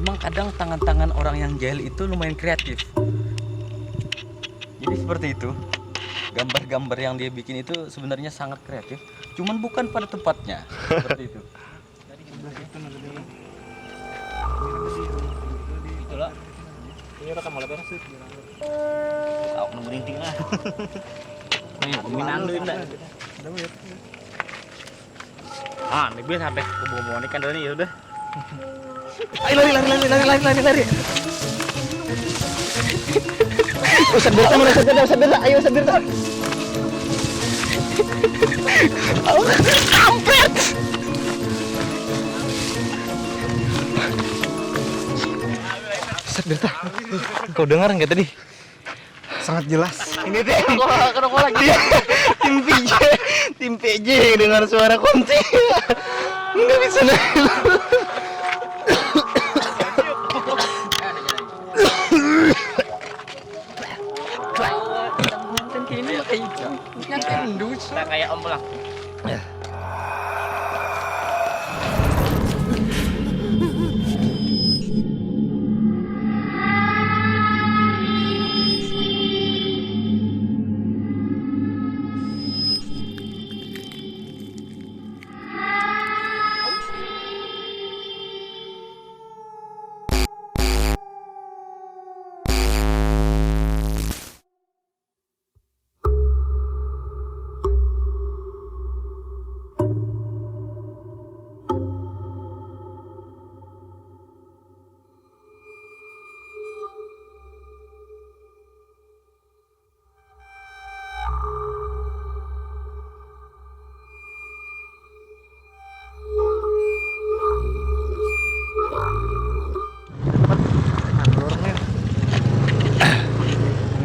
Memang kadang tangan-tangan orang yang jahil itu lumayan kreatif. Jadi seperti itu. Gambar-gambar yang dia bikin itu sebenarnya sangat kreatif, cuman bukan pada tempatnya. Seperti itu. Itulah. Ini rekam oleh beres. Tahu nunggu rinting lah. Nih, minan dulu enggak? Ah, nih gue sampai ke bawah ini kan ini ya udah. Ayo lari. Ustaz Birta, ayo Ustaz Birta. Kampret. Ustaz Birta, kau dengar nggak tadi? Sangat jelas. Ini teh kenapa lagi? Tim PJ dengar suara kunci. Nggak bisa Kita kayak om pulang.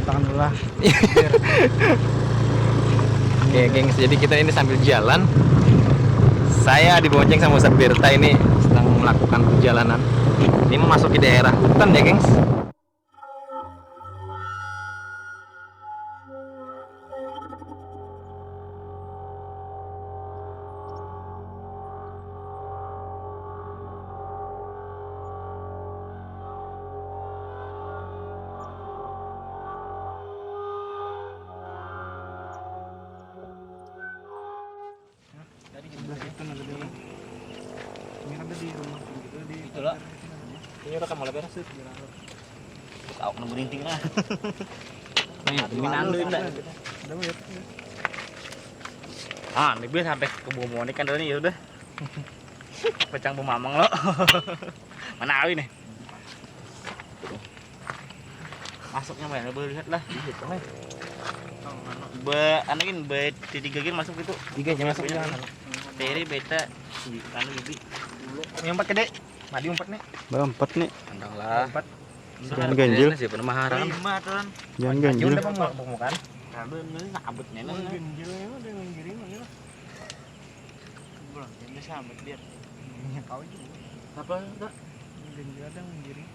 Tangan belah. Oke, gengs, jadi kita ini sambil jalan. Saya dibonceng sama Ustaz Birta ini sedang melakukan perjalanan. Ini memasuki daerah hutan ya, gengs. Itulah. Ini rekam oleh beres. Tahu nunggu rinting lah. Nih, minan dulu enggak? Ah, nih gue sampai ke bawah ini kan ini ya udah. Pecang bumamang lo. Mana awi nih? Masuknya mana? Boleh lihat lah. Anakin tiga gini masuk itu. Tiga aja masuk ya. Teri beta anu bibi. Yang empat gede. Madi empat nih. Berempat nih. Andang lah. Jangan ganjil. Sih pernah maharan. Lima tuan. Jangan ganjil. Udah mau kan? Kabel ini sabutnya nih. Ganjil emang dia ngirim aja lah. Belum, ini sambut biar. Kau itu. Apa enggak? Ganjil ada ngirim.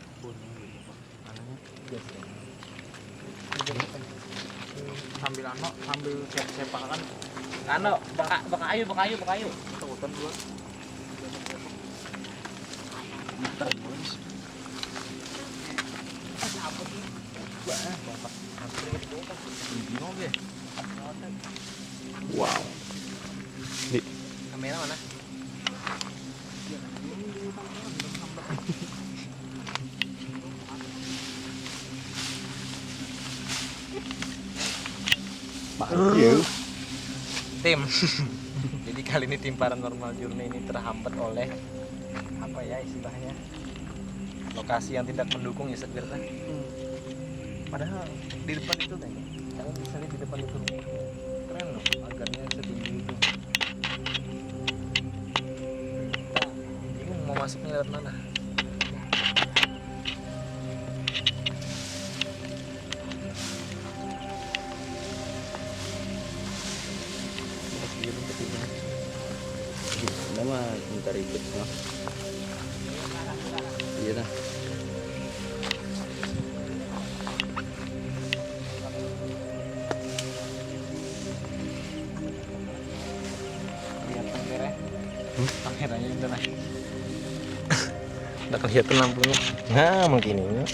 Sambil sambil sepak-sepakan. Baka ayu. Hutan dulu. Wow. Di Kamera mana? Tim. Jadi kali ini tim Paranormal Journey ini terhambat oleh apa ya istilahnya? Lokasi yang tidak mendukung ya Ustaz Birta. Padahal di depan itu kayaknya. Kamu bisa lihat di depan itu. Keren loh, agarnya setinggi itu. Kita bingung mau masuknya lewat mana. Nama minta ribet mah. Iya dah. Lihat kamera. Kameranya itu nah. Udah nggak kelihatan lampunya. Nah mungkin ini.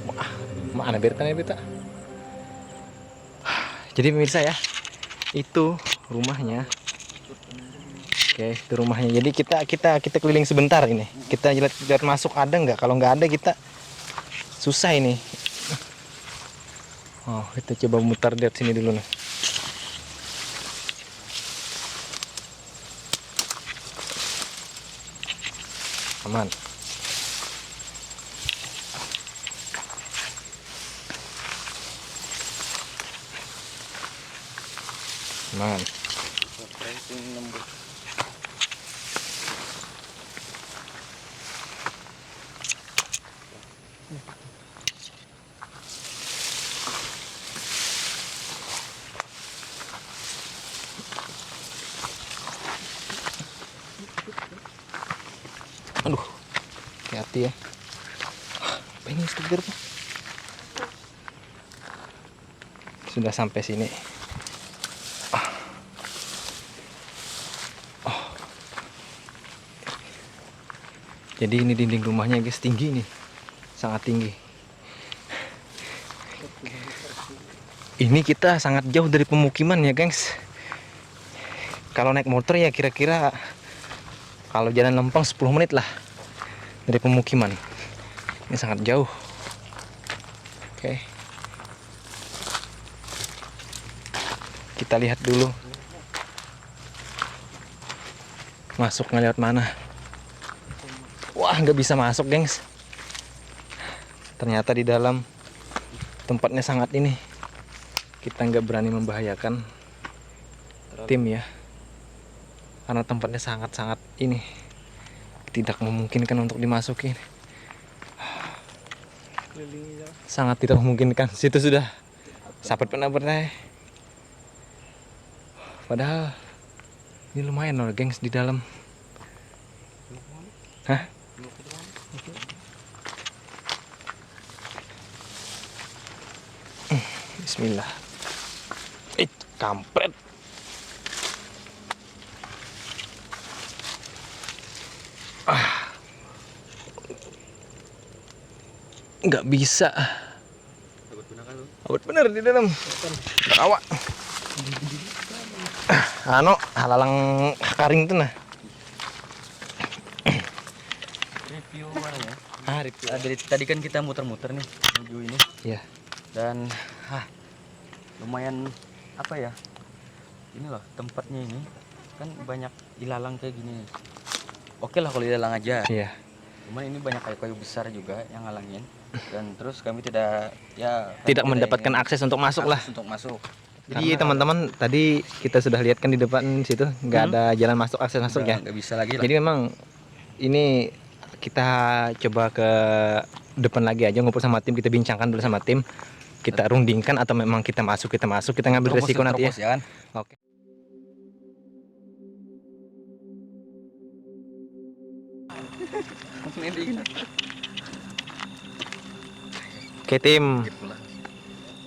Wah, mana berita nih berita? Jadi pemirsa ya, itu rumahnya. Oke, itu rumahnya. Jadi kita keliling sebentar ini. Kita lihat masuk ada nggak? Kalau nggak ada kita susah ini. Oh, kita coba mutar lihat sini dulu nih. Aman. Aman. Aduh, hati-hati ya. Apa ini stiker tuh? Sudah sampai sini. Jadi ini dinding rumahnya guys, tinggi nih, sangat tinggi. Ini kita sangat jauh dari pemukiman ya guys. Kalau naik motor ya kira-kira kalau jalan lempeng 10 menit lah dari pemukiman. Ini sangat jauh. Oke. Kita lihat dulu. Masuknya lewat mana? Wah, nggak bisa masuk, gengs. Ternyata di dalam tempatnya sangat ini. Kita nggak berani membahayakan tim ya. Karena tempatnya sangat-sangat ini tidak memungkinkan untuk dimasukin. Sangat tidak memungkinkan. Situ sudah sapet pernah. Padahal ini lumayan loh, gengs, di dalam. Hah? Bismillah. Kampret. Nggak bisa. Abot bener di dalam. Rawa. Halalang karing tuh nah. Review mana ya? Review. Dari tadi kan kita muter-muter nih menuju ini. Iya. Dan lumayan apa ya? Ini loh tempatnya ini kan banyak ilalang kayak gini. Oke lah kalau ilalang aja. Iya. Cuman ini banyak kayu-kayu besar juga yang ngalangin. Dan terus kami tidak Mendapatkan akses untuk masuk lah. Untuk masuk. Jadi teman-teman tadi kita sudah lihat kan di depan situ nggak ada jalan masuk, akses masuk ya. Nggak bisa lagi lah. Jadi memang ini kita coba ke depan lagi aja, ngumpul sama tim, kita bincangkan dulu sama tim, kita rundingkan atau memang kita masuk, kita ngambil resiko nanti ya. Kan? Oke. Oke tim.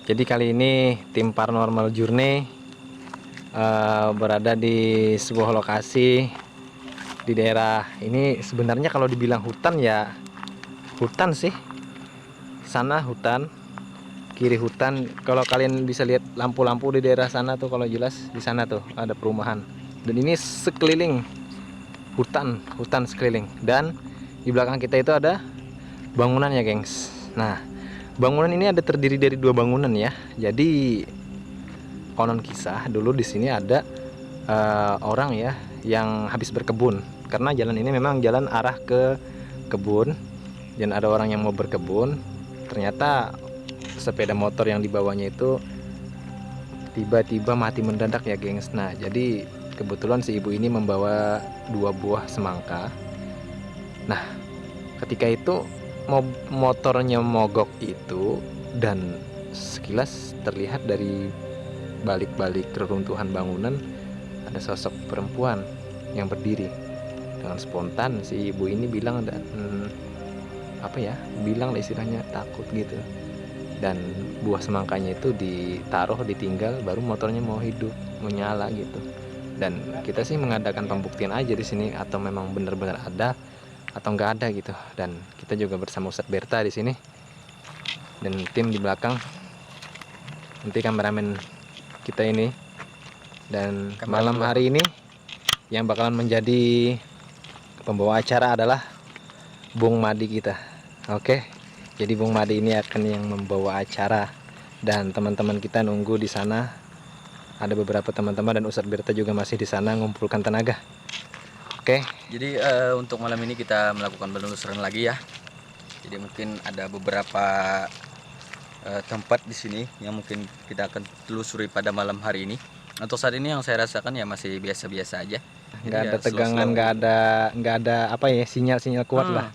Jadi kali ini tim Paranormal Journey berada di sebuah lokasi di daerah ini. Sebenarnya kalau dibilang hutan ya hutan sih. Sana hutan, kiri hutan. Kalau kalian bisa lihat lampu-lampu di daerah sana tuh, kalau jelas di sana tuh ada perumahan. Dan ini sekeliling hutan sekeliling. Dan di belakang kita itu ada bangunan ya, gengs. Nah, bangunan ini ada terdiri dari 2 bangunan ya. Jadi konon kisah dulu di sini ada orang ya yang habis berkebun. Karena jalan ini memang jalan arah ke kebun. Dan ada orang yang mau berkebun. Ternyata sepeda motor yang dibawanya itu tiba-tiba mati mendadak ya, gengs. Nah, jadi kebetulan si ibu ini membawa 2 buah semangka. Nah, ketika itu motornya mogok itu, dan sekilas terlihat dari balik-balik reruntuhan bangunan ada sosok perempuan yang berdiri. Dengan spontan si ibu ini bilang apa ya, bilang lah istilahnya takut gitu. Dan buah semangkanya itu ditaruh, ditinggal, baru motornya mau hidup, mau nyala gitu. Dan kita sih mengadakan pembuktian aja di sini, atau memang benar-benar ada atau nggak ada gitu. Dan kita juga bersama Ustadz Berta di sini dan tim di belakang, nanti kameramen kita ini. Dan malam hari ini yang bakalan menjadi pembawa acara adalah Bung Madi kita. Oke, jadi Bung Madi ini akan yang membawa acara, dan teman-teman kita nunggu di sana. Ada beberapa teman-teman dan Ustadz Berta juga masih di sana ngumpulkan tenaga. Oke. Jadi untuk malam ini kita melakukan penelusuran lagi ya. Jadi mungkin ada beberapa tempat di sini yang mungkin kita akan telusuri pada malam hari ini. Untuk saat ini yang saya rasakan ya masih biasa-biasa aja. Nggak Jadi ada ya tegangan, slow-slow. nggak ada apa ya, sinyal-sinyal kuat lah.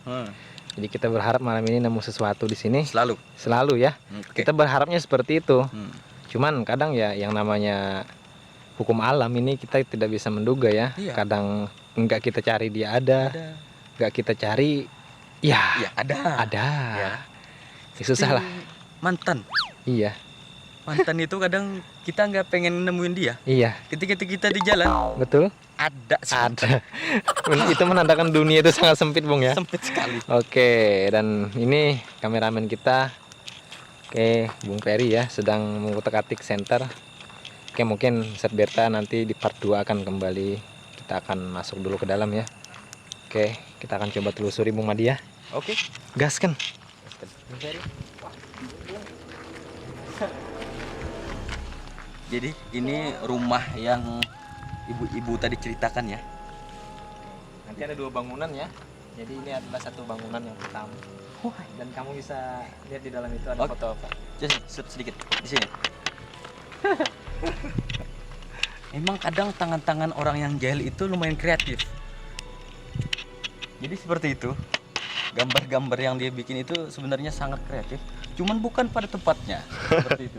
Jadi kita berharap malam ini nemu sesuatu di sini. Selalu. Ya. Oke. Kita berharapnya seperti itu. Hmm. Cuman kadang ya yang namanya hukum alam ini kita tidak bisa menduga ya. Iya. Kadang nggak kita cari dia ada, nggak kita cari ya Iya, ada. Ya. Ya. Susah lah. Mantan itu kadang kita nggak pengen nemuin dia. Iya, Ketika kita di jalan betul. ada Itu menandakan dunia itu sangat sempit, Bung ya. sempit sekali. Oke, dan ini kameramen kita. Oke, Bung Ferry ya sedang mengutak-atik center. Oke, mungkin Ustadz Berta nanti di part 2 akan kembali. Kita akan masuk dulu ke dalam ya. Oke, kita akan coba telusuri Bung Madi ya. Oke. Gaskan. Jadi ini rumah yang ibu-ibu tadi ceritakan ya. Nanti ada 2 bangunan ya. Jadi ini adalah satu bangunan yang pertama. Dan kamu bisa lihat di dalam itu ada Oke. foto apa? Sedikit di sini. Emang kadang tangan-tangan orang yang jahil itu lumayan kreatif. Jadi seperti itu. Gambar-gambar yang dia bikin itu sebenarnya sangat kreatif, cuman bukan pada tempatnya. Seperti itu.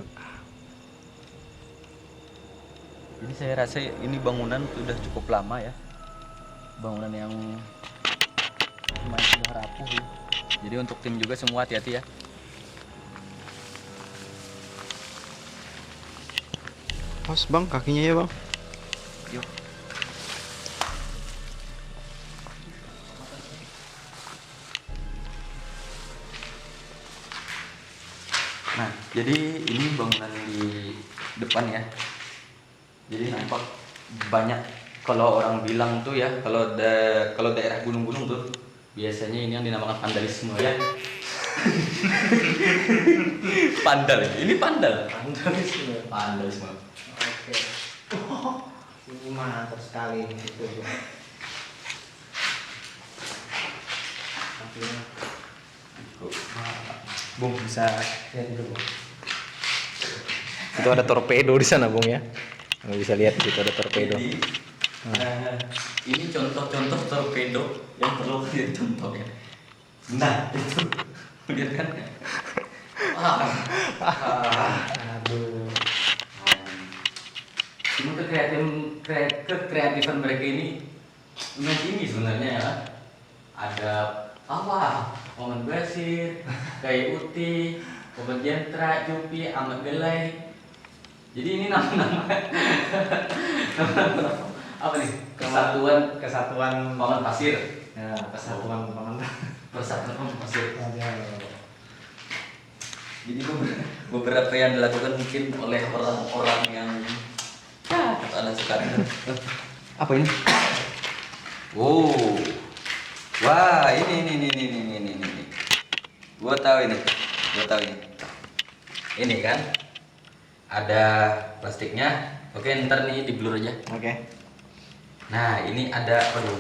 Jadi saya rasa ini bangunan sudah cukup lama ya. Bangunan yang lumayan sudah rapuh ya. Jadi untuk tim juga semua hati-hati ya. Pas bang, kakinya ya bang. Yuk. Nah, jadi ini bangunan di depan ya. Jadi nampak banyak, kalau orang bilang tuh ya, kalau daerah gunung-gunung tuh biasanya ini yang dinamakan vandalisme ya. Ini pandal. Vandalisme. Oke. Ini mantap sekali itu. Bung bisa lihat itu, Bung. Itu ada torpedo di sana, Bung ya. Nggak bisa lihat di situ ada torpedo. Jadi, ini contoh-contoh torpedo yang perlu kalian contoh ya. Nah, itu lihat kan? Aduh. Cuma kekreatifan mereka ini lumayan tinggi sebenarnya ya. Ada Oman Basir, Kai Uti, Obat Jentra, Jupi, Ahmad Gelai. Jadi ini nama-nama apa nih? Kesatuan Paman Pasir. ya, Kesatuan Paman. Persatuan Paman Pasir. Jadi beberapa yang dilakukan mungkin oleh orang-orang yang kata Allah sekarang. Apa ini? Wow. Wah, ini. Gua tahu ini. Ini kan ada plastiknya. Oke, ntar nih di blur aja. Oke. Nah, ini ada, kalau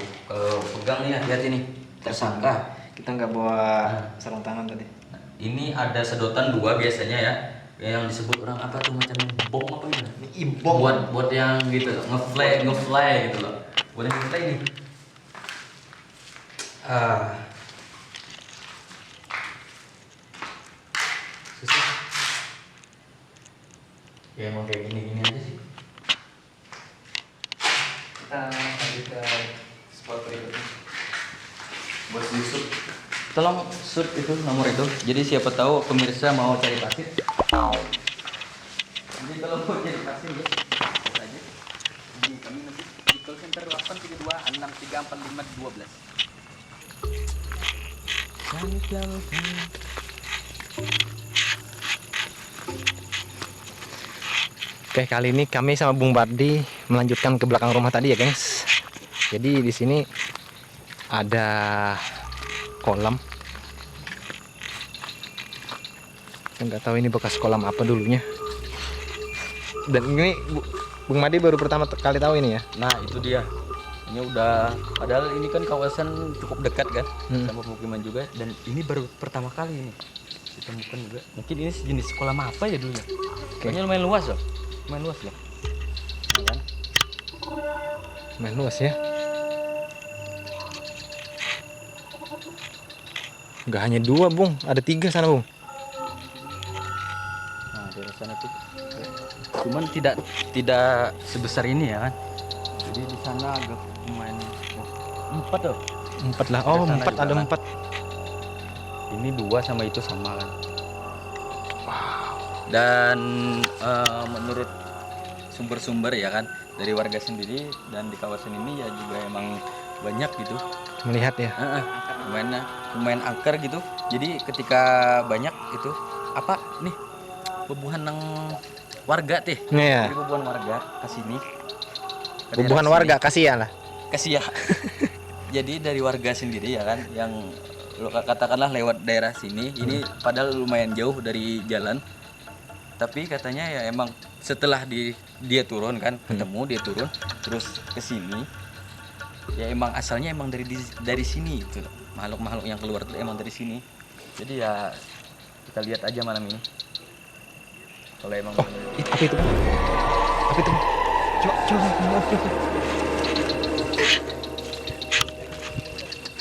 pegang nih hati-hati nih. Tersangka. Kita nggak bawa sarung tangan tadi. Ini ada sedotan 2 biasanya ya. Yang disebut orang apa tuh, macam bom apa gitu. Ibom. Buat yang gitu, ngefly gitu loh. Buat yang kita ini. Susah. Ya emang kayak gini aja sih. Kita lanjut ke spot berikutnya. Bos Yusuf. tolong shoot itu nomor itu. Jadi siapa tahu pemirsa mau cari pasir. Jadi kalau mau cari pasir ya, bisa aja. Ini kami nanti di call center 832 634 Oke, kali ini kami sama Bung Bardi melanjutkan ke belakang rumah tadi ya, gengs. Jadi di sini ada kolam. Nggak tahu ini bekas kolam apa dulunya. Dan ini Bung Bardi baru pertama kali tahu ini ya. Nah itu dia. Ini udah, padahal ini kan kawasan cukup dekat kan sama pemukiman juga, dan ini baru pertama kali ini ditemukan juga. Mungkin ini sejenis kolam apa ya dulunya. Kayaknya lumayan luas loh. Lumayan luas loh. Ya kan? Lumayan luas ya. Nggak hanya 2, Bung, ada 3 sana, Bung. Nah dari sana tuh, cuman tidak sebesar ini ya kan. Jadi di sana agak lumayan 4 loh. 4 lah. Oh, Ada sana 4 juga ada kan. 4. Ini 2 sama itu sama kan. Dan menurut sumber-sumber ya kan dari warga sendiri dan di kawasan ini ya juga emang banyak gitu. Melihat ya. Lumayan angker gitu. Jadi ketika banyak itu apa nih bebuhan nang warga teh. Iya. Jadi bebuhan warga ke sini. Hubungan warga kasihan lah. Kasih ya. Jadi dari warga sendiri ya kan yang lo katakanlah lewat daerah sini, ini padahal lumayan jauh dari jalan. Tapi katanya ya emang setelah dia turun kan, ketemu dia turun terus ke sini. Ya emang asalnya emang dari sini itu. Makhluk-makhluk yang keluar itu emang dari sini. Jadi ya kita lihat aja malam ini. Kalau emang Apa itu, Bang? Apa itu, Bang? Coba.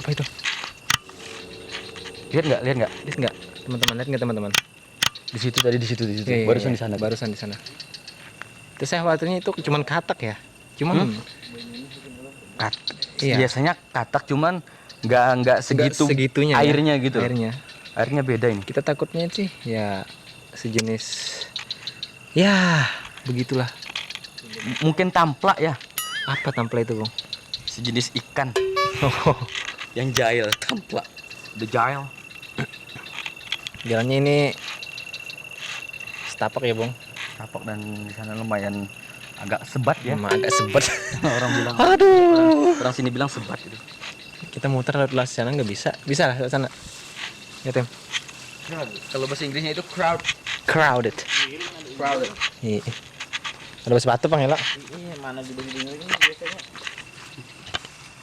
Apa itu? lihat nggak? Lihat nggak? Teman-teman, lihat nggak teman-teman? Di situ tadi di situ. Iya, Barusan iya. di sana. Barusan di sana. Terus saya khawatirnya itu cuman katak ya. Cuman iya. Biasanya katak cuman nggak segitu segitunya ya, airnya gitu. Airnya beda ini. Kita takutnya sih ya sejenis ya begitulah. Mungkin tamplak ya. Apa tampil itu, Bung? Sejenis ikan Oh, yang jail, tamplak. The jail. jalannya ini setapak ya, Bung. Tapak dan di sana lumayan agak sebat ya. Emang agak sebet. Orang bilang. Aduh. Orang sini bilang sebat itu. Kita muter lewat sana nggak bisa. Bisa lah lewat sana. Ya, Tem. Kalau bahasa Inggrisnya itu crowded. Crowded. Iya. Ada bahasa Batak, Bang, ya, Lo? Iya, mana gede-gede ini biasanya.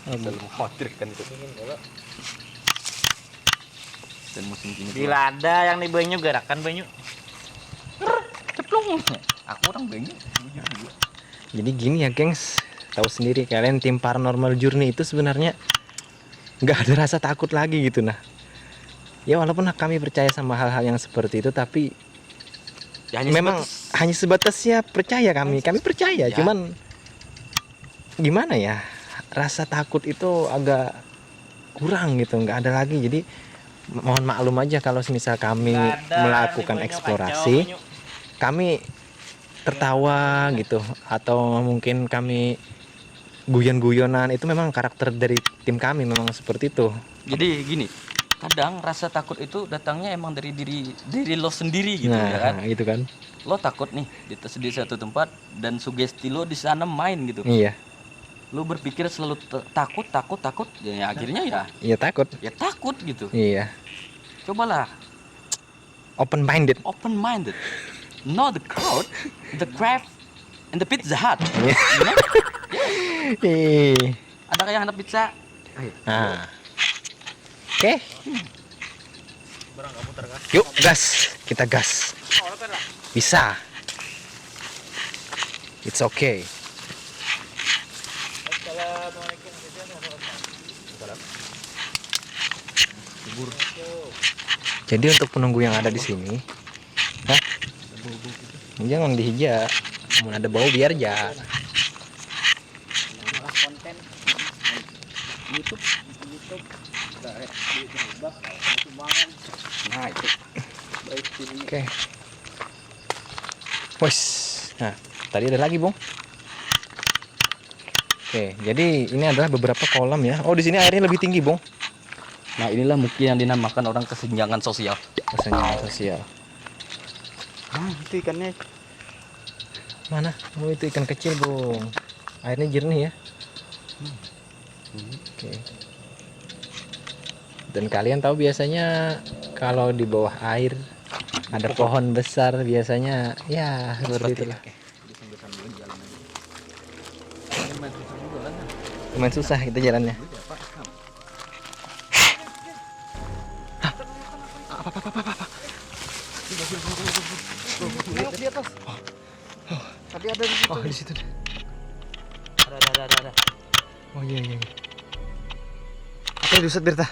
Selalu mengkhawatirkan itu. Dan musim ini Bila ada yang di banyu gerakan banyu. ceplung. Aku orang banyak. Jadi gini ya, gengs. Tahu sendiri kalian tim Paranormal Journey itu sebenarnya nggak ada rasa takut lagi gitu. Nah, ya walaupun kami percaya sama hal-hal yang seperti itu, tapi Ya, memang hanya sebatas ya percaya kami percaya. Ya. Cuman gimana ya, rasa takut itu agak kurang gitu, nggak ada lagi. Jadi mohon maklum aja kalau misal kami melakukan eksplorasi, kami tertawa gitu, atau mungkin kami guyon-guyonan, itu memang karakter dari tim kami memang seperti itu. Jadi gini, kadang rasa takut itu datangnya emang dari diri lo sendiri gitu Nah, ya kan. gitu kan. Lo takut nih di satu tempat dan sugesti lo di sana main gitu. Iya, Lo berpikir selalu takut ya akhirnya iya takut. ya takut gitu. Iya, Cobalah open minded. open minded. Know the crowd, the craft, and the Pizza Hut. Iya. You know? Ih. Ada kayak anak pizza. Nah. Oke. Yuk, gas. Kita gas. Bisa. It's okay. Jadi untuk penunggu yang ada di sini, jangan dihija. Mau ada bau biar aja. Konten YouTube Nah itu. Oke. Wes. Nah, tadi ada lagi, Bung. Oke, jadi ini adalah beberapa kolam ya. Oh, di sini airnya lebih tinggi, Bung. Nah inilah mungkin yang dinamakan orang kesenjangan sosial. Kesenjangan sosial. Itu ikannya. Mana? Oh, itu ikan kecil, Bung. Airnya jernih ya. Oke. Dan kalian tahu biasanya kalau di bawah air ada pohon besar biasanya ya seperti itulah. Lumayan susah kita jalannya. Di atas. Tadi ada di situ. Oh, di situ. Ada. Oh iya. Apa itu Ustaz Berta?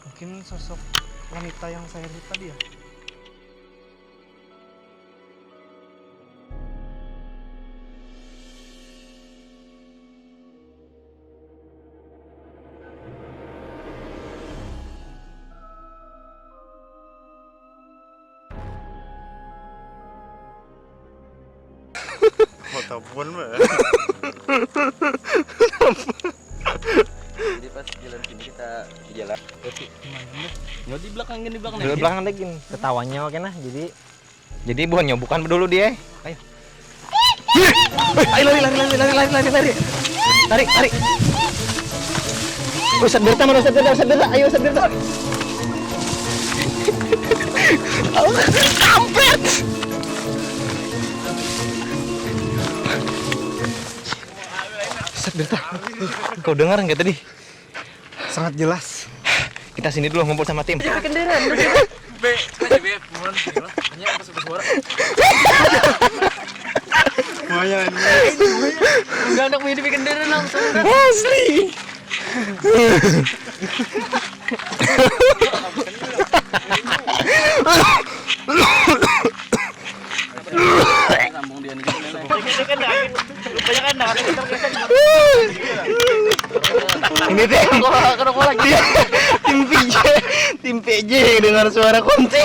Mungkin sosok wanita yang saya lihat tadi ya. Foto-pun mah. Jadi pas jalan sini kita jalan. Nggak di belakang Di belakang lagi nih. Ketawanya oke nah. Jadi bukan dulu dia. Ayo. Ayo lari. Tarik. Ustaz Berta mana Ustaz Berta? Ayo Ustaz Berta. Kampret. Ustaz Berta. Kau dengar enggak tadi? Sangat jelas. Kita sini dulu ngumpul sama tim. Lumayan. Enggak anak mau bikin kendaraan langsung. Asli. Sambung dia nih. Ini tim PJ dengan suara konti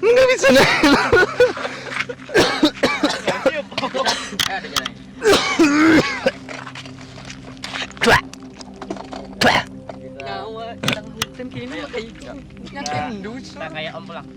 nggak bisa Nyawa yang hutan kini kayak Kayak om pulang.